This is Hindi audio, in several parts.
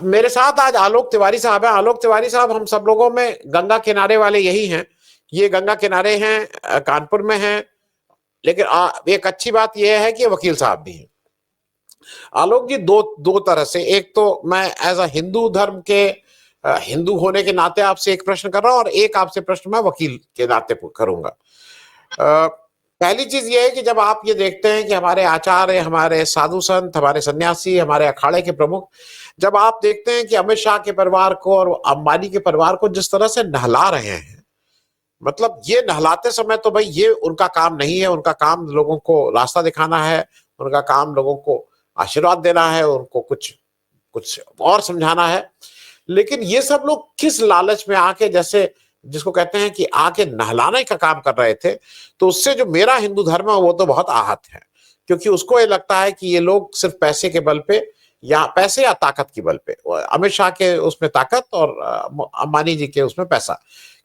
मेरे साथ आज आलोक तिवारी साहब हैं। आलोक तिवारी साहब, हम सब लोगों में गंगा किनारे वाले यही हैं। ये गंगा किनारे हैं, कानपुर में हैं, लेकिन एक अच्छी बात यह है कि वकील साहब भी हैं। आलोक जी, दो दो तरह से, एक तो मैं एज अ हिंदू धर्म के हिंदू होने के नाते आपसे एक प्रश्न कर रहा हूं, और एक आपसे प्रश्न मैं वकील के नाते करूंगा। पहली चीज ये है कि जब आप ये देखते हैं कि हमारे आचार्य, हमारे साधु संत, हमारे सन्यासी, हमारे अखाड़े के प्रमुख, जब आप देखते हैं कि अमित शाह के परिवार को और अंबानी के परिवार को जिस तरह से नहला रहे हैं, मतलब ये नहलाते समय तो भाई ये उनका काम नहीं है। उनका काम लोगों को रास्ता दिखाना है, उनका काम लोगों को आशीर्वाद देना है, उनको कुछ कुछ और समझाना है। लेकिन ये सब लोग किस लालच में आके, जैसे जिसको कहते हैं कि आके नहलाने का काम कर रहे थे, तो उससे जो मेरा हिंदू धर्म है वो तो बहुत आहत है, क्योंकि उसको ये लगता है कि ये लोग सिर्फ पैसे के बल पे, या पैसे या ताकत के बल पे, अमित शाह के उसमें ताकत और अंबानी जी के उसमें पैसा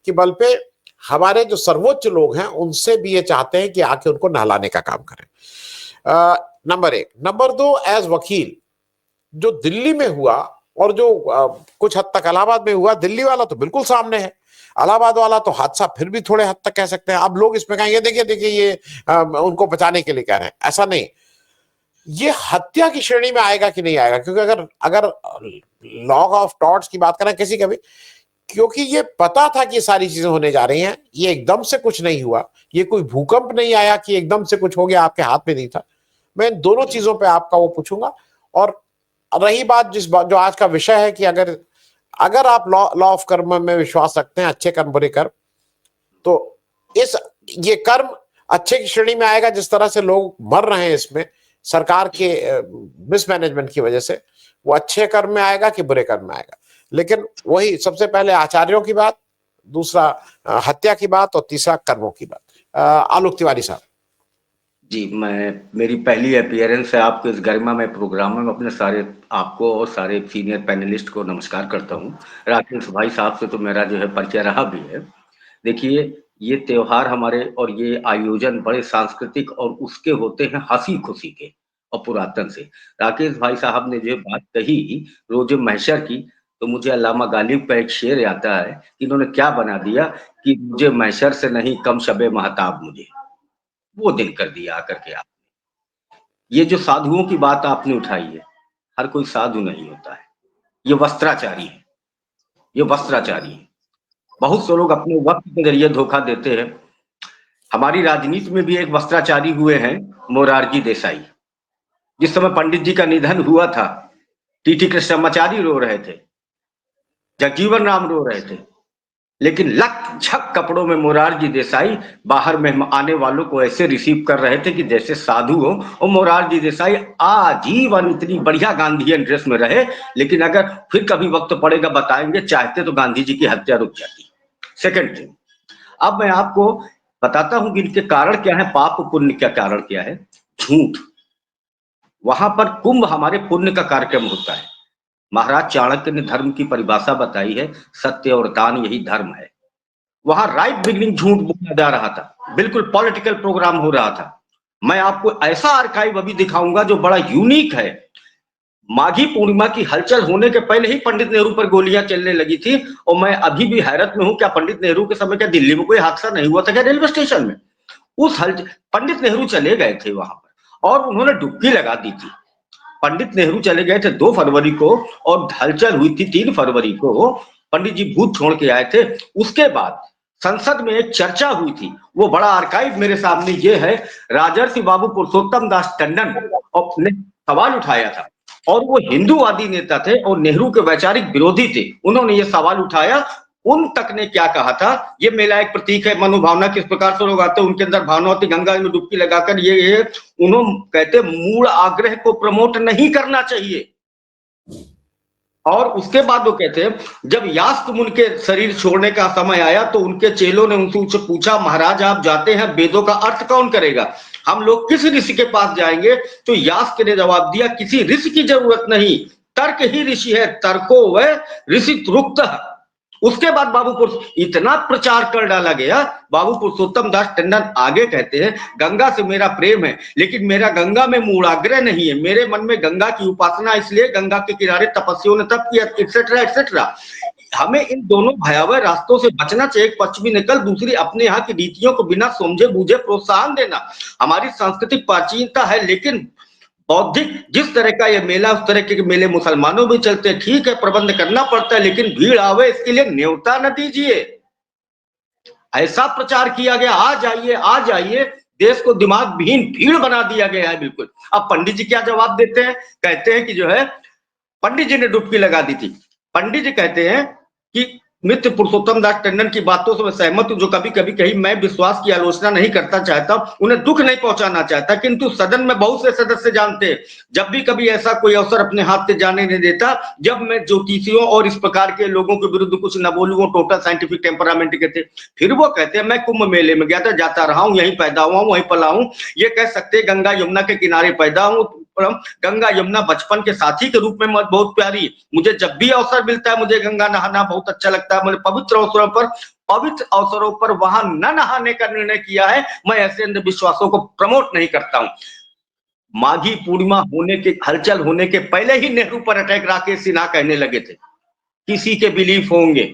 के बल पे, हमारे जो सर्वोच्च लोग हैं उनसे भी ये चाहते हैं कि आके उनको नहलाने का काम करें। नंबर एक। नंबर दो, एज वकील, जो दिल्ली में हुआ और जो कुछ हद तक इलाहाबाद में हुआ, दिल्ली वाला तो बिल्कुल सामने है, इलाहाबाद वाला तो हादसा फिर भी थोड़े हद तक कह सकते हैं। अब लोग इसमें कहेंगे देखिए देखिए ये उनको बचाने के लिए कह रहे हैं, ऐसा नहीं। ये हत्या की श्रेणी में आएगा कि नहीं आएगा? क्योंकि अगर अगर लॉग ऑफ टॉर्ट्स की बात करें किसी का भी, क्योंकि ये पता था कि ये सारी चीजें होने जा रही हैं, ये एकदम से कुछ नहीं हुआ, ये कोई भूकंप नहीं आया कि एकदम से कुछ हो गया, आपके हाथ में नहीं था। मैं इन दोनों चीजों पे आपका वो पूछूंगा। और रही बात जो आज का विषय है कि अगर अगर आप लॉ ऑफ कर्म में विश्वास रखते हैं, अच्छे कर्म बुरे कर्म, तो ये कर्म अच्छे की श्रेणी में आएगा। जिस तरह से लोग मर रहे हैं इसमें सरकार के मिसमैनेजमेंट की वजह से, वो अच्छे कर्म में आएगा कि बुरे कर्म में आएगा? लेकिन वही सबसे पहले आचार्यों की बात, दूसरा हत्या की बात, और तीसरा कर्मों की बात। आलोक तिवारी साहब जी, मेरी पहली अपीयरेंस है आपके इस गरिमामय प्रोग्राम में। अपने सारे आपको और सारे सीनियर पैनलिस्ट को नमस्कार करता हूँ। राकेश भाई साहब से तो मेरा जो है परिचय रहा भी है। देखिए, ये त्योहार हमारे और ये आयोजन बड़े सांस्कृतिक और उसके होते हैं हंसी खुशी के और पुरातन से। राकेश भाई साहब ने जो बात कही रोजे महशर की, तो मुझे अल्लामा गालिब का एक शेर आता है कि इन्होंने क्या बना दिया कि मुझे महशर से नहीं कम शबे महताब मुझे, वो दिन कर दिया आकर के आप। ये जो साधुओं की बात आपने उठाई है, हर कोई साधु नहीं होता है, ये वस्त्राचारी है, ये वस्त्राचारी है। बहुत से लोग अपने वक्त के जरिए धोखा देते हैं। हमारी राजनीति में भी एक वस्त्राचारी हुए हैं, मोरारजी देसाई। जिस समय पंडित जी का निधन हुआ था, टीटी कृष्णमाचारी रो रहे थे, जगजीवन राम रो रहे थे, लेकिन लक झक कपड़ों में मोरारजी देसाई बाहर में आने वालों को ऐसे रिसीव कर रहे थे कि जैसे साधु हो। और मोरारजी देसाई आजीवन इतनी बढ़िया गांधीयन ड्रेस में रहे, लेकिन अगर फिर कभी वक्त पड़ेगा बताएंगे, चाहते तो गांधी जी की हत्या रुक जाती। सेकंड थिंग, अब मैं आपको बताता हूं कि इनके कारण क्या है, पाप पुण्य का कारण क्या है। झूठ। वहां पर कुंभ हमारे पुण्य का कार्यक्रम होता है। महाराज चाणक्य ने धर्म की परिभाषा बताई है, सत्य और दान यही धर्म है। वहां राइट बिगिनिंग झूठ बोला जा रहा था, बिल्कुल पॉलिटिकल प्रोग्राम हो रहा था। मैं आपको ऐसा आर्काइव अभी दिखाऊंगा जो बड़ा यूनिक है। माघी पूर्णिमा की हलचल होने के पहले ही पंडित नेहरू पर गोलियां चलने लगी थी, और मैं अभी भी हैरत में हूं, क्या पंडित नेहरू के समय क्या दिल्ली में कोई हादसा नहीं हुआ था क्या रेलवे स्टेशन में? उस पंडित नेहरू चले गए थे वहां पर और उन्होंने डुबकी लगा दी थी। पंडित नेहरू चले गए थे 2 फरवरी को और हलचल हुई थी 3 फरवरी को। पंडित जी भूत छोड़ के आए थे। उसके बाद संसद में एक चर्चा हुई थी, वो बड़ा आर्काइव मेरे सामने ये है। राजर्षि बाबू पुरुषोत्तम दास टंडन ने सवाल उठाया था, और वो हिंदूवादी नेता थे और नेहरू के वैचारिक विरोधी थे। उन्होंने ये सवाल उठाया, उन तक ने क्या कहा था, ये मेला एक प्रतीक है, मनोभावना किस प्रकार से लोग आते हैं उनके अंदर भावना होती, गंगा में डुबकी लगाकर ये उन्होंने कहते मूल आग्रह को प्रमोट नहीं करना चाहिए। और उसके बाद वो कहते हैं जब यास्क मुनि के शरीर छोड़ने का समय आया तो उनके चेलों ने उनसे पूछा, महाराज आप जाते हैं, वेदों का अर्थ कौन करेगा, हम लोग किस ऋषि के पास जाएंगे? तो यास्क ने जवाब दिया, किसी ऋषि की जरूरत नहीं, तर्क ही ऋषि है, तर्को वह ऋषि रुक्त। उसके बाद इतना प्रचार कर डाला गया। बाबू पुरुषोत्तम दास टंडन आगे कहते हैं, गंगा से मेरा प्रेम है, लेकिन मेरा गंगा में मूढ़ाग्रह नहीं है। मेरे मन में गंगा की उपासना, इसलिए गंगा के किनारे तपस्वियों ने तप किया, एक्सेट्रा एक्सेट्रा। हमें इन दोनों भयावह रास्तों से बचना चाहिए। एक पश्चिमी नकल, दूसरी अपने यहाँ की रीतियों को बिना समझे बूझे प्रोत्साहन देना। हमारी सांस्कृतिक प्राचीनता है, लेकिन बौद्धिक जिस तरह का ये मेला, उस तरह के मेले मुसलमानों भी चलते हैं। ठीक है, प्रबंध करना पड़ता है, लेकिन भीड़ आवे इसके लिए न्योता न दीजिए। ऐसा प्रचार किया गया, आ जाइए आ जाइए, देश को दिमाग विहीन भीड़ बना दिया गया है बिल्कुल। अब पंडित जी क्या जवाब देते हैं? कहते हैं कि जो है, पंडित जी ने डुबकी लगा दी थी। पंडित जी कहते हैं कि मित्र पुरुषोत्तम दास टंडन की बातों से मैं सहमत हूं, जो कभी कभी कही मैं विश्वास की आलोचना नहीं करता चाहता, उन्हें दुख नहीं पहुंचाना चाहता, किंतु सदन में बहुत से सदस्य जानते हैं, जब भी कभी ऐसा कोई अवसर अपने हाथ से जाने नहीं देता, जब मैं ज्योतिषियों और इस प्रकार के लोगों के विरुद्ध कुछ न बोलूं, वो टोटल साइंटिफिक टेम्परामेंट के थे। फिर वो कहते हैं, मैं कुंभ मेले में गया था, जाता रहा हूं, यहीं पैदा हुआ हूं, वहीं पला हूं। ये कह सकते हैं गंगा यमुना के किनारे पैदा हूं, गंगा यमुना बचपन के साथी के रूप में बहुत प्यारी। मुझे जब भी अवसर मिलता है, मुझे गंगा नहाना बहुत अच्छा लगता है। मुझे पवित्र अवसरों पर वहां न नहाने का निर्णय किया है। मैं ऐसे अंधविश्वासों को प्रमोट नहीं करता हूं। माघी पूर्णिमा होने के, हलचल होने के पहले ही नेहरू पर अटैक राकेश सिन्हा कहने लगे थे, किसी के बिलीफ होंगे,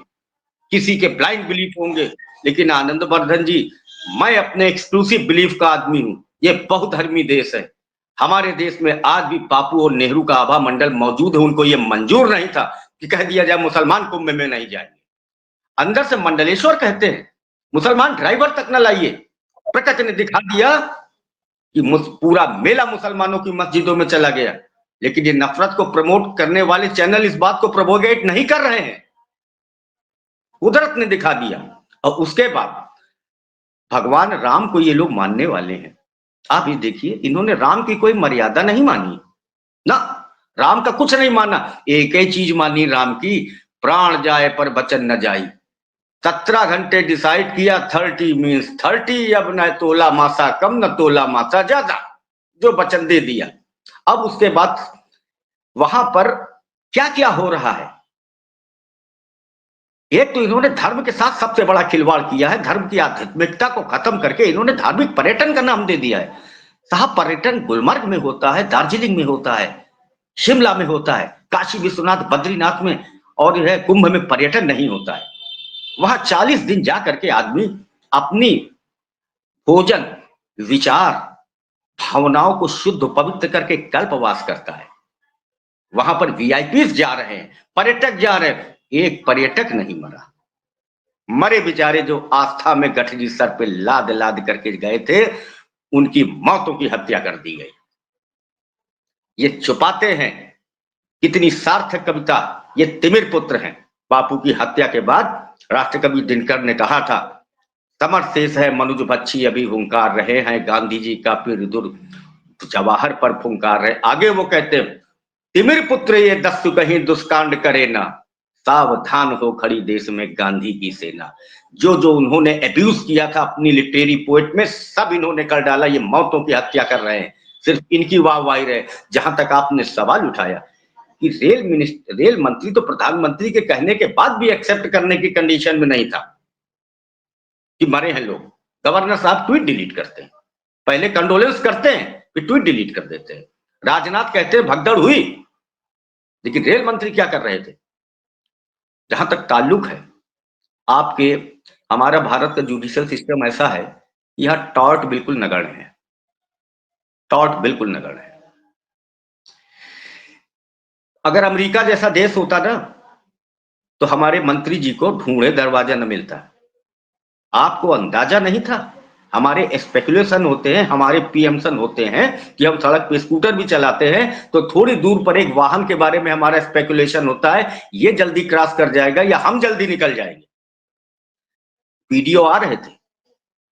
किसी के ब्लाइंड बिलीफ होंगे, लेकिन आनंद वर्धन जी, मैं अपने एक्सक्लूसिव बिलीफ का आदमी हूं। ये बहुधर्मी देश है। हमारे देश में आज भी बापू और नेहरू का आभा मंडल मौजूद है। उनको ये मंजूर नहीं था कि कह दिया जाए मुसलमान कुंभ में नहीं जाएंगे। अंदर से मंडलेश्वर कहते हैं, मुसलमान ड्राइवर तक न लाइए। प्रकृति ने दिखा दिया कि पूरा मेला मुसलमानों की मस्जिदों में चला गया। लेकिन ये नफरत को प्रमोट करने वाले चैनल इस बात को प्रोपोगेट नहीं कर रहे हैं। कुदरत ने दिखा दिया। और उसके बाद भगवान राम को ये लोग मानने वाले हैं। आप ये देखिए, इन्होंने राम की कोई मर्यादा नहीं मानी ना, राम का कुछ नहीं माना। एक ही चीज मानी राम की, प्राण जाए पर वचन न जाई। 17 घंटे डिसाइड किया, 30 मीन्स 30। अब न तोला मासा कम, न तोला मासा ज्यादा, जो वचन दे दिया। अब उसके बाद वहां पर क्या क्या हो रहा है? एक तो इन्होंने धर्म के साथ सबसे बड़ा खिलवाड़ किया है। धर्म की आध्यात्मिकता को खत्म करके इन्होंने धार्मिक पर्यटन का नाम दे दिया है। साहब, पर्यटन गुलमर्ग में होता है, दार्जिलिंग में होता है, शिमला में होता है, काशी विश्वनाथ बद्रीनाथ में और जो है कुंभ में पर्यटन नहीं होता है। वहां 40 दिन जा करके आदमी अपनी भोजन, विचार, भावनाओं को शुद्ध पवित्र करके कल्पवास करता है। वहां पर वीआईपीज जा रहे हैं, पर्यटक जा रहे हैं। एक पर्यटक नहीं मरा। मरे बेचारे जो आस्था में गठरी सर पे लाद लाद करके गए थे, उनकी मौतों की हत्या कर दी गई। ये छुपाते हैं। कितनी सार्थक कविता। ये तिमिर पुत्र हैं। बापू की हत्या के बाद राष्ट्रकवि दिनकर ने कहा था, समर शेष है मनुज बच्ची अभी हुंकार रहे हैं, गांधी जी का पीर दुर जवाहर पर फुंकार रहे। आगे वो कहते हैं, तिमिर पुत्र ये दस्यु कहीं दुष्कांड करे ना, सावधान हो खड़ी देश में गांधी की सेना। जो जो उन्होंने एब्यूज किया था अपनी लिटरेरी पोएट में, सब इन्होंने कर डाला। ये मौतों की हत्या कर रहे हैं, सिर्फ इनकी वाहवाही रहे। जहां तक आपने सवाल उठाया कि रेल मंत्री तो प्रधानमंत्री के कहने के बाद भी एक्सेप्ट करने की कंडीशन में नहीं था कि मरे हैं लोग। गवर्नर साहब ट्वीट डिलीट करते हैं, पहले कंडोलेंस करते हैं, फिर ट्वीट डिलीट कर देते हैं। राजनाथ कहते हैं भगदड़ हुई, लेकिन रेल मंत्री क्या कर रहे थे? जहां तक ताल्लुक है आपके, हमारा भारत का जुडिशियल सिस्टम ऐसा है, यह टॉर्ट बिल्कुल नगण्य है। टॉर्ट बिल्कुल नगण्य है। अगर अमेरिका जैसा देश होता ना, तो हमारे मंत्री जी को ढूंढे दरवाजा न मिलता। आपको अंदाजा नहीं था? हमारे स्पेकुलेशन होते हैं, हमारे पीएमसन होते हैं कि हम सड़क पे स्कूटर भी चलाते हैं तो थोड़ी दूर पर एक वाहन के बारे में हमारा स्पेकुलेशन होता है, ये जल्दी क्रॉस कर जाएगा या हम जल्दी निकल जाएंगे। वीडियो आ रहे थे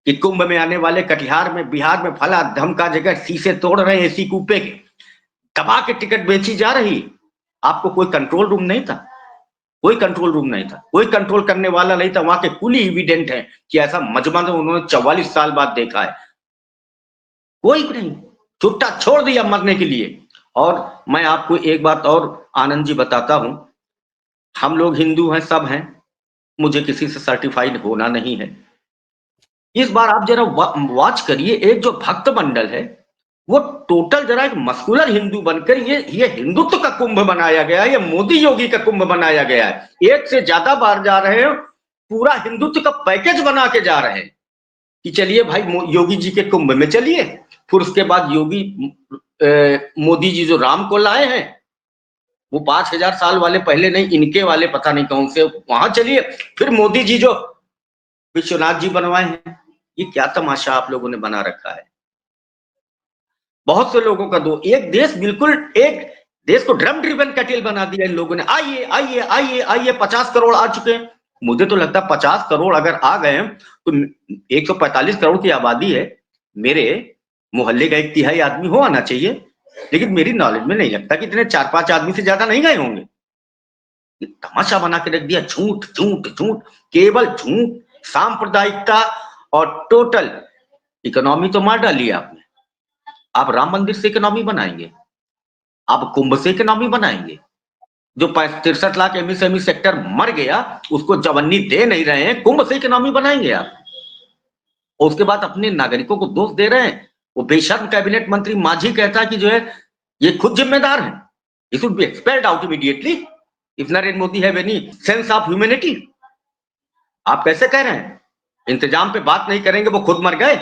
कि कुंभ में आने वाले कटिहार में, बिहार में फला धमका जगह शीशे तोड़ रहे हैं, एसी कूपे के दबा के टिकट बेची जा रही। आपको कोई कंट्रोल रूम नहीं था? कोई कंट्रोल रूम नहीं था, कोई कंट्रोल करने वाला नहीं था। वहां के कुल एविडेंट है कि ऐसा मजमा तो उन्होंने 44 साल बाद देखा है। कोई नहीं, छुट्टा छोड़ दिया मरने के लिए। और मैं आपको एक बात और आनंद जी बताता हूं, हम लोग हिंदू हैं, सब हैं, मुझे किसी से सर्टिफाइड होना नहीं है। इस बार आप जरा वॉच करिए, एक जो भक्त मंडल है वो टोटल जरा एक मस्कुलर हिंदू बनकर ये हिंदुत्व का कुंभ बनाया गया है, ये मोदी योगी का कुंभ बनाया गया है। एक से ज्यादा बार जा रहे हैं, पूरा हिंदुत्व का पैकेज बना के जा रहे हैं कि चलिए भाई योगी जी के कुंभ में चलिए, फिर उसके बाद मोदी जी जो राम को लाए हैं वो 5000 साल वाले पहले नहीं, इनके वाले पता नहीं कौन से, वहां चलिए, फिर मोदी जी जो विश्वनाथ जी बनवाए हैं। ये क्या तमाशा आप लोगों ने बना रखा है। बहुत से लोगों का एक देश, बिल्कुल एक देश को ड्रम ड्रिवन कैटल बना दिया इन लोगों ने। आइए आइए आइए आइए, 50 करोड़ आ चुके हैं। मुझे तो लगता है 50 करोड़ अगर आ गए तो 145 करोड़ की आबादी है, मेरे मोहल्ले का 1/3 आदमी हो आना चाहिए, लेकिन मेरी नॉलेज में नहीं लगता कि इतने 4-5 आदमी से ज्यादा नहीं गए होंगे। तमाशा बना के रख दिया, झूठ झूठ झूठ, केवल झूठ, सांप्रदायिकता और टोटल इकोनॉमी तो मार डाली आपने। आप राम मंदिर से इकोनॉमी बनाएंगे, आप कुंभ से इकोनॉमी बनाएंगे। जो 63 लाख एमएसएमई सेक्टर मर गया उसको जवन्नी दे नहीं रहे हैं, कुंभ से इकोनॉमी बनाएंगे आप। और उसके बाद अपने नागरिकों को दोष दे रहे हैं। वो बेशर्म कैबिनेट मंत्री माझी कहता है कि जो है ये खुद जिम्मेदार है, he should be expelled out immediately if Narendra Modi have any sense of humanity। आप कैसे कह रहे हैं इंतजाम पे बात नहीं करेंगे, वो खुद मर गए।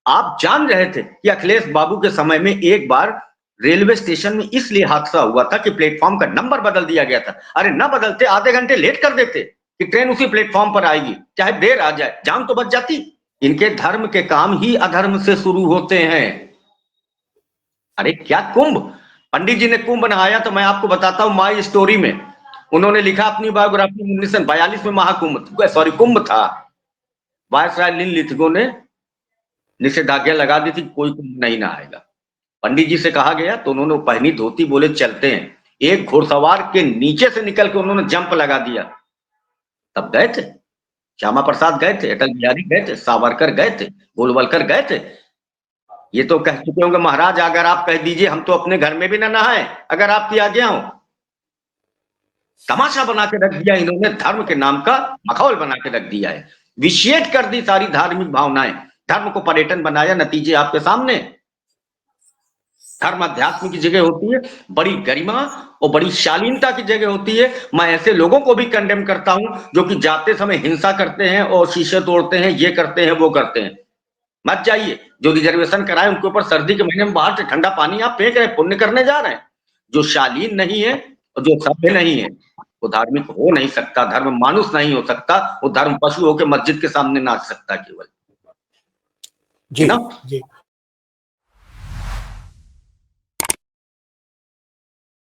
आप जान रहे थे कि अखिलेश बाबू के समय में एक बार रेलवे स्टेशन में इसलिए हादसा हुआ था कि प्लेटफॉर्म का नंबर बदल दिया गया था। अरे ना बदलते, आधे घंटे लेट कर देते कि ट्रेन उसी प्लेटफॉर्म पर आएगी, चाहे देर आ जाए, जान तो बच जाती। इनके धर्म के काम ही अधर्म से शुरू होते हैं। अरे क्या कुंभ, पंडित जी ने कुंभ नहाया तो मैं आपको बताता हूं माई स्टोरी में उन्होंने लिखा अपनी बायोग्राफी 1942 में महाकुंभ, सॉरी कुंभ था। वायसराय लिथगो ने निषेधाज्ञा लगा दी थी, कोई कुंभ नहीं नहाएगा। पंडित जी से कहा गया तो उन्होंने पहनी धोती, बोले चलते हैं। एक घुड़सवार के नीचे से निकल के उन्होंने जंप लगा दिया, तब गए थे। श्यामा प्रसाद गए थे, अटल बिहारी गए थे, सावरकर गए थे, गोलवलकर गए थे। ये तो कह चुके होंगे महाराज अगर आप कह दीजिए हम तो अपने घर में भी ना नहाए अगर आपकी आज्ञा हो। तमाशा बना के रख दिया इन्होंने, धर्म के नाम का माहौल बना के रख दिया है, विशेष कर दी सारी धार्मिक भावनाएं, धर्म को पर्यटन बनाया। नतीजे आपके सामने। धर्म अध्यात्म की जगह होती है, बड़ी गरिमा और बड़ी शालीनता की जगह होती है। मैं ऐसे लोगों को भी कंडेम करता हूं जो कि जाते समय हिंसा करते हैं और शीशे तोड़ते हैं, ये करते हैं वो करते हैं। मत जाइए, जो रिजर्वेशन कराए उनके ऊपर सर्दी के महीने में बाहर से ठंडा पानी आप फेंक रहे हैं, पुण्य करने जा रहे हैं। जो शालीन नहीं है और जो सभ्य नहीं है वो धार्मिक हो नहीं सकता, धर्म मानुष नहीं हो सकता, वो धर्म पशु होकर मस्जिद के सामने नाच सकता केवल। जी ना? जी।